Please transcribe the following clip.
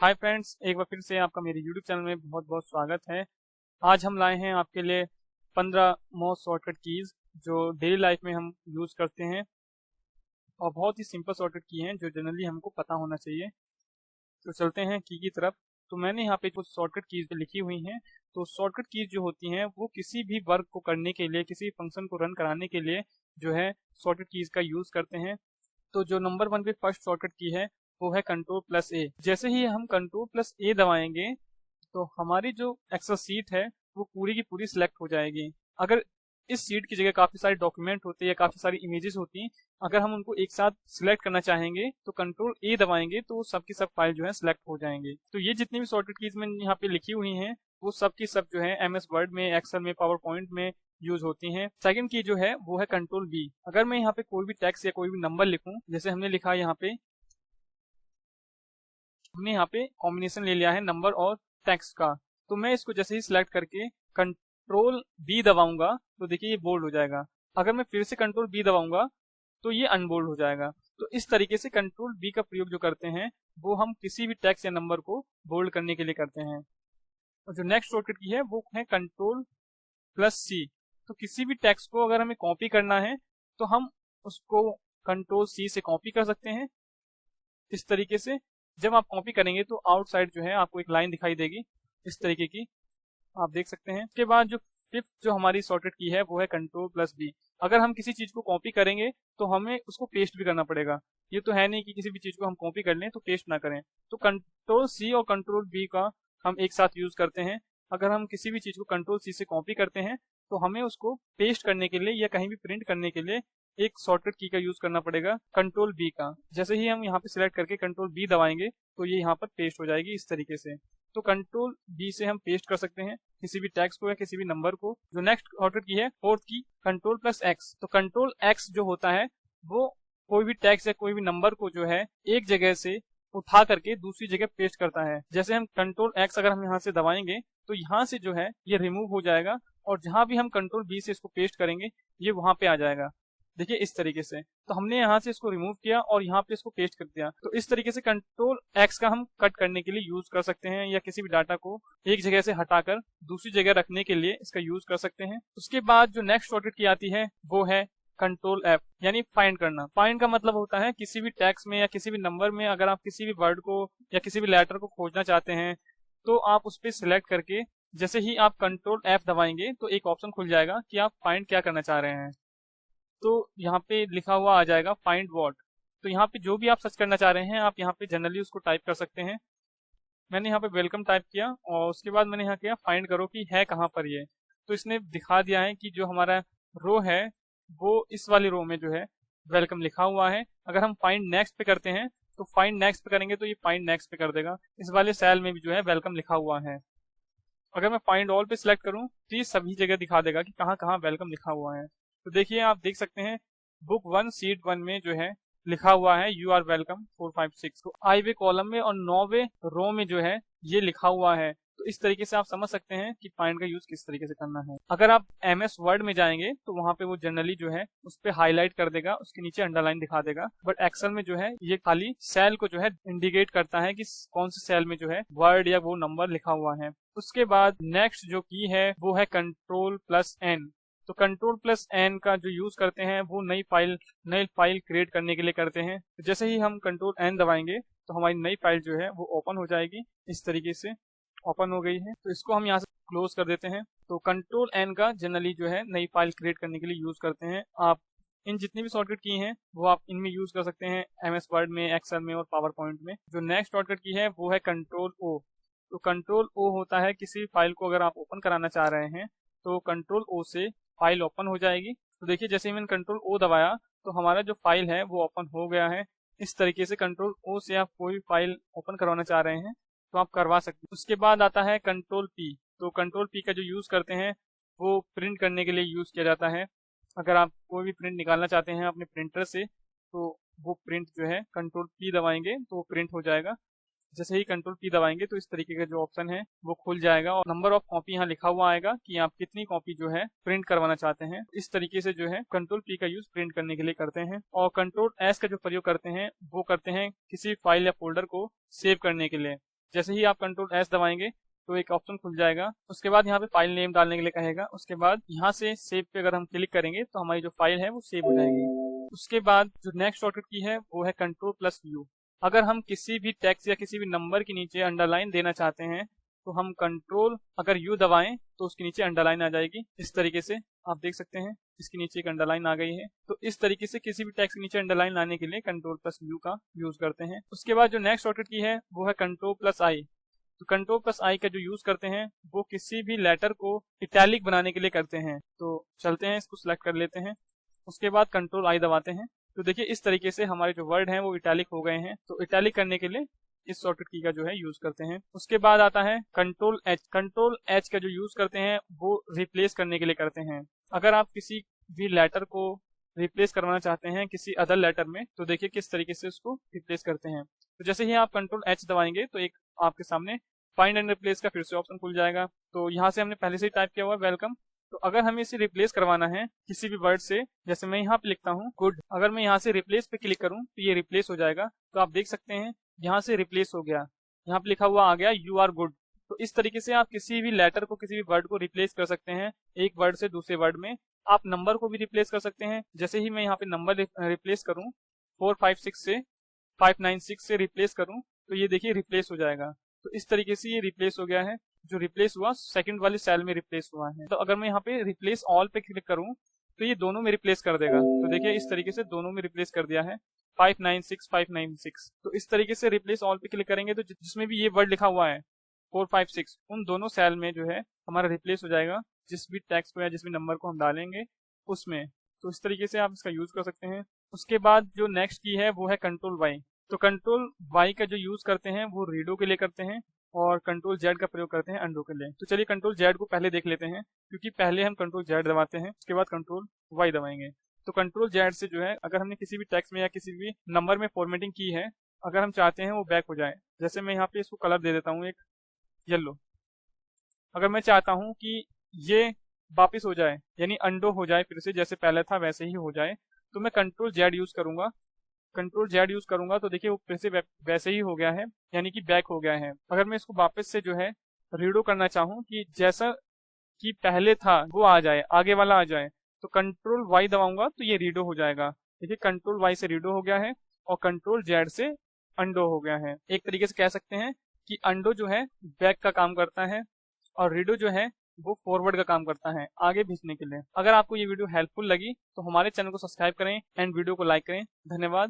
Hi friends, एक बार फिर से आपका मेरे यूट्यूब चैनल में बहुत बहुत स्वागत है। आज हम लाए हैं आपके लिए 15 मोस्ट शॉर्टकट कीज़ जो डेली लाइफ में हम यूज़ करते हैं और बहुत ही सिंपल शॉर्टकट की हैं जो जनरली हमको पता होना चाहिए। तो चलते हैं की तरफ। तो मैंने यहाँ पे कुछ शॉर्टकट कीज़ लिखी हुई हैं। तो शॉर्टकट कीज़ जो होती हैं वो किसी भी वर्क को करने के लिए, किसी फंक्शन को रन कराने के लिए जो है शॉर्टकट कीज़ का यूज़ करते हैं। तो जो नंबर 1 पे फर्स्ट शॉर्टकट की है वो है कंट्रोल+A। जैसे ही हम कंट्रोल+A दबाएंगे तो हमारी जो एक्सेल सीट है वो पूरी की पूरी सिलेक्ट हो जाएगी। अगर इस सीट की जगह काफी सारे डॉक्यूमेंट होते या काफी सारी इमेजेस होती, अगर हम उनको एक साथ सिलेक्ट करना चाहेंगे तो कंट्रोल A दबाएंगे तो सब की सब फाइल जो है सिलेक्ट हो जाएंगे। तो ये जितनी भी शॉर्टकट कीज मैंने यहाँ पे लिखी हुई हैं वो सब की सब जो है MS वर्ड में, एक्सेल में, पावर पॉइंट में यूज होती हैं। सेकंड की जो है वो है कंट्रोल B। अगर मैं यहाँ पे कोई भी टेक्स्ट या कोई भी नंबर लिखूं, जैसे हमने लिखा यहाँ पे, हमने यहाँ पे कॉम्बिनेशन ले लिया है नंबर और टेक्स्ट का, तो मैं इसको जैसे ही सिलेक्ट करके कंट्रोल B दबाऊंगा तो देखिए ये बोल्ड हो जाएगा। अगर मैं फिर से कंट्रोल B दबाऊंगा तो ये अनबोल्ड हो जाएगा। तो इस तरीके से कंट्रोल B का प्रयोग जो करते हैं वो हम किसी भी टेक्स्ट या नंबर को बोल्ड करने के लिए करते हैं। और जो नेक्स्ट शॉर्टकट की है वो है कंट्रोल+C। तो किसी भी टेक्स्ट को अगर हमें कॉपी करना है तो हम उसको कंट्रोल+C से कॉपी कर सकते हैं। इस तरीके से जब आप कॉपी करेंगे तो आउटसाइड जो है आपको एक लाइन दिखाई देगी इस तरीके की, आप देख सकते हैं। उसके बाद जो फिफ्थ जो हमारी शॉर्टकट की है वो है कंट्रोल+B। अगर हम किसी चीज को कॉपी करेंगे तो हमें उसको पेस्ट भी करना पड़ेगा। ये तो है नहीं कि किसी भी चीज को हम कॉपी कर लें तो पेस्ट ना करें। तो कंट्रोल+C और कंट्रोल+B का हम एक साथ यूज करते हैं। अगर हम किसी भी चीज को कंट्रोल+C से कॉपी करते हैं तो हमें उसको पेस्ट करने के लिए या कहीं भी प्रिंट करने के लिए एक शॉर्टकट की का यूज करना पड़ेगा कंट्रोल+B का। जैसे ही हम यहाँ पे सिलेक्ट करके कंट्रोल+B दबाएंगे तो ये यहाँ पर पेस्ट हो जाएगी इस तरीके से। तो कंट्रोल+B से हम पेस्ट कर सकते हैं किसी भी टेक्स्ट को या किसी भी नंबर को। जो नेक्स्ट शॉर्टकट की है फोर्थ की, कंट्रोल+X। तो कंट्रोल+X जो होता है वो कोई भी टेक्स्ट या कोई भी नंबर को जो है एक जगह से उठा करके दूसरी जगह पेस्ट करता है। जैसे हम कंट्रोल+X अगर हम यहाँ से दबाएंगे तो यहाँ से जो है ये रिमूव हो जाएगा और जहां भी हम कंट्रोल+B से इसको पेस्ट करेंगे ये वहां पे आ जाएगा। देखिए इस तरीके से। तो हमने यहाँ से इसको रिमूव किया और यहाँ पे इसको पेस्ट कर दिया। तो इस तरीके से कंट्रोल+X का हम कट करने के लिए यूज कर सकते हैं या किसी भी डाटा को एक जगह से हटाकर दूसरी जगह रखने के लिए इसका यूज कर सकते हैं। उसके बाद जो नेक्स्ट शॉर्टकट की आती है वो है कंट्रोल+F, यानी फाइंड करना। फाइंड का मतलब होता है किसी भी टेक्स्ट में या किसी भी नंबर में अगर आप किसी भी वर्ड को या किसी भी लेटर को खोजना चाहते हैं तो आप उस पर सिलेक्ट करके जैसे ही आप कंट्रोल+F दबाएंगे तो एक ऑप्शन खुल जाएगा कि आप फाइंड क्या करना चाह रहे हैं। तो यहाँ पे लिखा हुआ आ जाएगा फाइंड व्हाट। तो यहाँ पे जो भी आप सर्च करना चाह रहे हैं आप यहाँ पे जनरली उसको टाइप कर सकते हैं। मैंने यहाँ पे वेलकम टाइप किया और उसके बाद मैंने यहाँ किया फाइंड करो कि है कहाँ पर ये। तो इसने दिखा दिया है कि जो हमारा रो है वो इस वाली रो में जो है वेलकम लिखा हुआ है। अगर हम फाइंड नेक्स्ट पे करते हैं तो फाइंड नेक्स्ट पे करेंगे तो ये फाइंड नेक्स्ट पे कर देगा। इस वाले सेल में भी जो है वेलकम लिखा हुआ है। अगर मैं फाइंड ऑल पे सिलेक्ट करूँ तो ये सभी जगह दिखा देगा कि कहाँ कहाँ वेलकम लिखा हुआ है। तो देखिए आप देख सकते हैं बुक 1 सीट 1 में जो है लिखा हुआ है यू आर वेलकम 456। तो आई वे कॉलम में और 9वें रो में जो है ये लिखा हुआ है। तो इस तरीके से आप समझ सकते हैं कि फाइंड का यूज किस तरीके से करना है। अगर आप MS वर्ड में जाएंगे तो वहां पे वो जनरली जो है उस पर हाईलाइट कर देगा, उसके नीचे अंडरलाइन दिखा देगा। बट एक्सेल में जो है ये खाली सेल को जो है इंडिकेट करता है कि कौन से सेल में जो है वर्ड या वो नंबर लिखा हुआ है। उसके बाद नेक्स्ट जो की है वो है कंट्रोल+N। तो कंट्रोल+N का जो यूज करते हैं वो नई फाइल क्रिएट करने के लिए करते हैं। तो जैसे ही हम कंट्रोल+N दबाएंगे तो हमारी नई फाइल जो है वो ओपन हो जाएगी। इस तरीके से ओपन हो गई है। तो इसको हम यहाँ से क्लोज कर देते हैं। तो कंट्रोल+N का जनरली जो है नई फाइल क्रिएट करने के लिए यूज करते हैं। आप इन जितनी भी शॉर्टकट की हैं वो आप इनमें यूज कर सकते हैं, MS वर्ड में, एक्सेल में और पावर पॉइंट में। जो नेक्स्ट शॉर्टकट की है वो है कंट्रोल+O। तो कंट्रोल+O होता है किसी फाइल को अगर आप ओपन कराना चाह रहे हैं तो कंट्रोल+O से फाइल ओपन हो जाएगी। तो देखिए जैसे ही मैंने कंट्रोल+O दबाया तो हमारा जो फाइल है वो ओपन हो गया है। इस तरीके से कंट्रोल+O से आप कोई फाइल ओपन करवाना चाह रहे हैं तो आप करवा सकते हैं। उसके बाद आता है कंट्रोल+P। तो कंट्रोल+P का जो यूज करते हैं वो प्रिंट करने के लिए यूज किया जाता है। अगर आप कोई भी प्रिंट निकालना चाहते हैं अपने प्रिंटर से तो वो प्रिंट जो है कंट्रोल+P दबाएंगे तो वो प्रिंट हो जाएगा। जैसे ही कंट्रोल+P दबाएंगे तो इस तरीके का जो ऑप्शन है वो खुल जाएगा और नंबर ऑफ कॉपी यहाँ लिखा हुआ आएगा कि आप कितनी कॉपी जो है प्रिंट करवाना चाहते हैं। इस तरीके से जो है कंट्रोल+P का यूज प्रिंट करने के लिए करते हैं। और कंट्रोल+S का जो प्रयोग करते हैं वो करते हैं किसी फाइल या फोल्डर को सेव करने के लिए। जैसे ही आप कंट्रोल एस दबाएंगे तो एक ऑप्शन खुल जाएगा। उसके बाद यहाँ पे फाइल नेम डालने के लिए कहेगा। उसके बाद यहाँ से सेव पे अगर हम क्लिक करेंगे तो हमारी जो फाइल है वो सेव हो जाएगी। उसके बाद जो नेक्स्ट शॉर्टकट की है वो है कंट्रोल प्लस यू। अगर हम किसी भी टेक्स्ट या किसी भी नंबर के नीचे अंडरलाइन देना चाहते हैं तो हम कंट्रोल अगर यू दबाएं तो उसके नीचे अंडरलाइन आ जाएगी। इस तरीके से आप देख सकते हैं इसके नीचे एक अंडरलाइन आ गई है। तो इस तरीके से किसी भी टेक्स्ट के नीचे अंडरलाइन लाने के लिए कंट्रोल प्लस यू का यूज करते हैं। उसके बाद जो नेक्स्ट शॉर्टकट की है वो है कंट्रोल प्लस आई। तो कंट्रोल प्लस आई का जो यूज करते हैं वो किसी भी लेटर को इटैलिक बनाने के लिए करते हैं। तो चलते हैं, इसको सिलेक्ट कर लेते हैं। उसके बाद कंट्रोल आई दबाते हैं तो देखिए इस तरीके से हमारे जो वर्ड हैं वो इटैलिक हो गए हैं। तो इटैलिक करने के लिए इस शॉर्टकट की का जो है यूज करते हैं। उसके बाद आता है कंट्रोल एच। कंट्रोल एच का जो यूज करते हैं वो रिप्लेस करने के लिए करते हैं। अगर आप किसी भी लेटर को रिप्लेस करवाना चाहते हैं किसी अदर लेटर में तो देखिए किस तरीके से उसको रिप्लेस करते हैं। तो जैसे ही आप कंट्रोल एच दबाएंगे तो एक आपके सामने फाइंड एंड रिप्लेस का फिर से ऑप्शन खुल जाएगा। तो यहाँ से हमने पहले से ही टाइप किया हुआ है वेलकम। तो अगर हमें इसे रिप्लेस करवाना है किसी भी वर्ड से, जैसे मैं यहाँ पे लिखता हूँ गुड, अगर मैं यहाँ से रिप्लेस पे क्लिक करूँ तो ये रिप्लेस हो जाएगा। तो आप देख सकते हैं यहाँ से रिप्लेस हो गया, यहाँ पे लिखा हुआ आ गया यू आर गुड। तो इस तरीके से आप किसी भी लेटर को किसी भी वर्ड को रिप्लेस कर सकते हैं एक वर्ड से दूसरे वर्ड में। आप नंबर को भी रिप्लेस कर सकते हैं। जैसे ही मैं यहाँ पे नंबर रिप्लेस करूँ 456 से 596 से रिप्लेस करूँ तो ये देखिए रिप्लेस हो जाएगा। तो इस तरीके से ये रिप्लेस हो गया है। जो रिप्लेस हुआ सेकंड वाली सेल में रिप्लेस हुआ है। तो अगर मैं यहाँ पे रिप्लेस ऑल पे क्लिक करूँ तो ये दोनों में रिप्लेस कर देगा। तो देखिए इस तरीके से दोनों में रिप्लेस कर दिया है 596 596। तो इस तरीके से रिप्लेस ऑल पे क्लिक करेंगे तो जिसमें भी ये वर्ड लिखा हुआ है 456 उन दोनों सेल में जो है हमारा रिप्लेस हो जाएगा जिस भी टेक्स्ट को या जिस भी नंबर को हम डालेंगे उसमें। तो इस तरीके से आप इसका यूज कर सकते हैं। उसके बाद जो नेक्स्ट की है वो है कंट्रोल वाई। तो कंट्रोल वाई का जो यूज करते हैं वो रीडो के लिए करते हैं और कंट्रोल जेड का प्रयोग करते हैं अंडो के लिए। तो चलिए कंट्रोल जेड को पहले देख लेते हैं क्योंकि पहले हम कंट्रोल जेड दबाते हैं उसके बाद कंट्रोल वाई दबाएंगे। तो कंट्रोल जेड से जो है अगर हमने किसी भी टेक्स्ट में या किसी भी नंबर में फॉर्मेटिंग की है अगर हम चाहते हैं वो बैक हो जाए, जैसे मैं यहाँ पे इसको कलर दे देता हूँ एक येलो। अगर मैं चाहता हूँ कि ये वापिस हो जाए यानी अंडो हो जाए फिर से जैसे पहले था वैसे ही हो जाए तो मैं कंट्रोल जेड यूज करूंगा। कंट्रोल जेड यूज करूंगा तो देखिए वो फिर से वैसे ही हो गया है यानी कि बैक हो गया है। अगर मैं इसको वापस से जो है रीडो करना चाहूँ कि जैसा कि पहले था वो आ जाए, आगे वाला आ जाए, तो कंट्रोल वाई दबाऊंगा तो ये रीडो हो जाएगा। देखिए कंट्रोल वाई से रीडो हो गया है और कंट्रोल जेड से अंडो हो गया है। एक तरीके से कह सकते हैं कि अंडो जो है बैक का काम करता है और रीडो जो है वो फॉरवर्ड का काम करता है आगे भेजने के लिए। अगर आपको ये वीडियो हेल्पफुल लगी तो हमारे चैनल को सब्सक्राइब करें एंड वीडियो को लाइक करें। धन्यवाद।